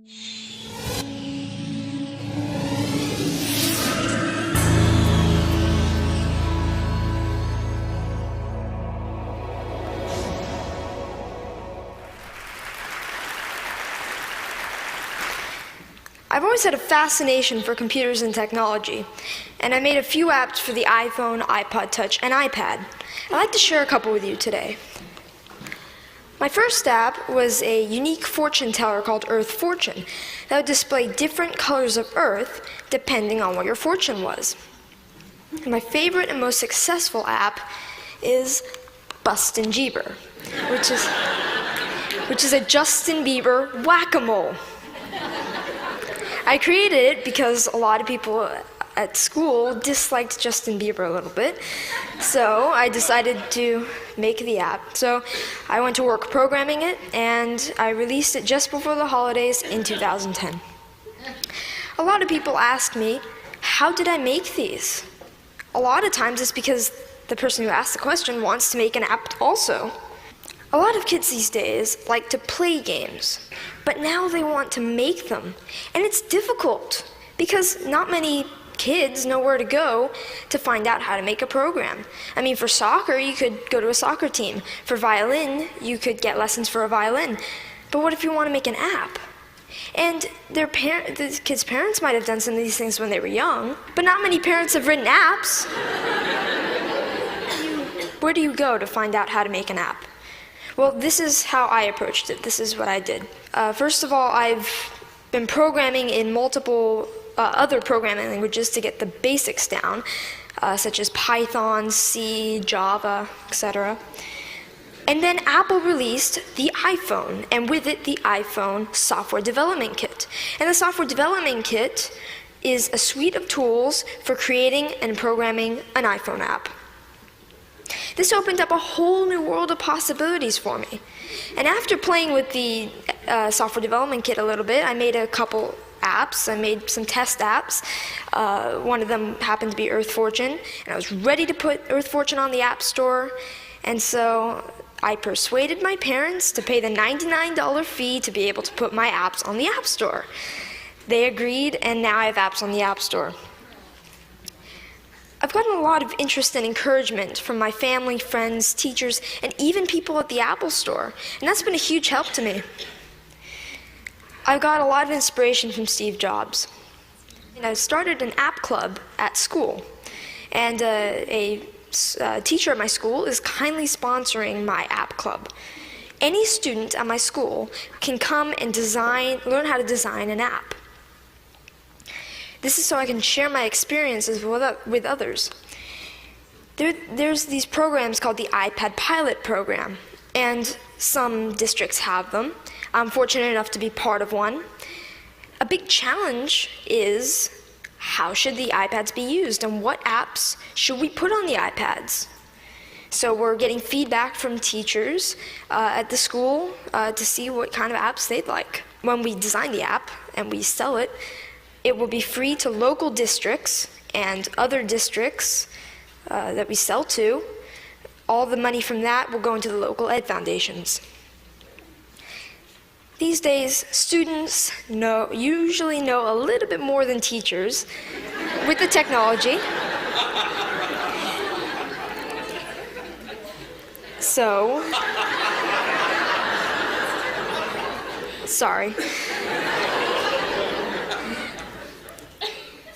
I've always had a fascination for computers and technology, and I made a few apps for the iPhone, iPod Touch, and iPad. I'd like to share a couple with you today. My first app was a unique fortune teller called Earth Fortune that would display different colors of Earth depending on what your fortune was. And my favorite and most successful app is Bustin' Jeeber, which is a Justin Bieber whack-a-mole. I created it because a lot of people at school disliked Justin Bieber a little bit, so I decided to make the app. So I went to work programming it, and I released it just before the holidays in 2010. A lot of people ask me, how did I make these? A lot of times it's because the person who asked the question wants to make an app also. A lot of kids these days like to play games, but now they want to make them. And it's difficult because not many kids know where to go to find out how to make a program. I mean, for soccer, you could go to a soccer team. For violin, you could get lessons for a violin. But what if you want to make an app? And the kids' parents might have done some of these things when they were young, but not many parents have written apps. Where do you go to find out how to make an app? Well, this is how I approached it. This is what I did. First of all, I've been programming in multiple other programming languages to get the basics down, such as Python, C, Java, etc. And then Apple released the iPhone, and with it, the iPhone Software Development Kit. And the Software Development Kit is a suite of tools for creating and programming an iPhone app. This opened up a whole new world of possibilities for me. And after playing with the Software Development Kit a little bit, I made a couple apps. I made some test apps. One of them happened to be Earth Fortune, and I was ready to put Earth Fortune on the App Store. And so I persuaded my parents to pay the $99 fee to be able to put my apps on the App Store. They agreed, and now I have apps on the App Store. I've gotten a lot of interest and encouragement from my family, friends, teachers, and even people at the Apple Store, and that's been a huge help to me. I've got a lot of inspiration from Steve Jobs. I started an app club at school, and a teacher at my school is kindly sponsoring my app club. Any student at my school can come and learn how to design an app. This is so I can share my experiences with others. There's these programs called the iPad Pilot Program, and some districts have them. I'm fortunate enough to be part of one. A big challenge is, how should the iPads be used, and what apps should we put on the iPads? So we're getting feedback from teachers at the school to see what kind of apps they'd like. When we design the app and we sell it, it will be free to local districts and other districts that we sell to. All the money from that will go into the local ed foundations. These days, students usually know a little bit more than teachers with the technology. So, sorry.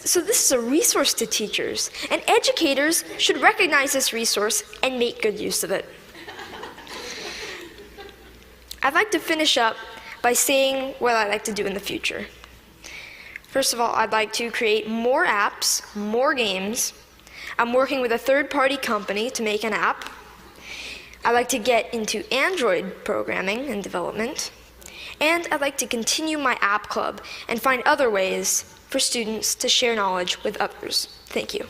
So this is a resource to teachers, and educators should recognize this resource and make good use of it. I'd like to finish up by saying what I'd like to do in the future. First of all, I'd like to create more apps, more games. I'm working with a third-party company to make an app. I'd like to get into Android programming and development. And I'd like to continue my app club and find other ways for students to share knowledge with others. Thank you.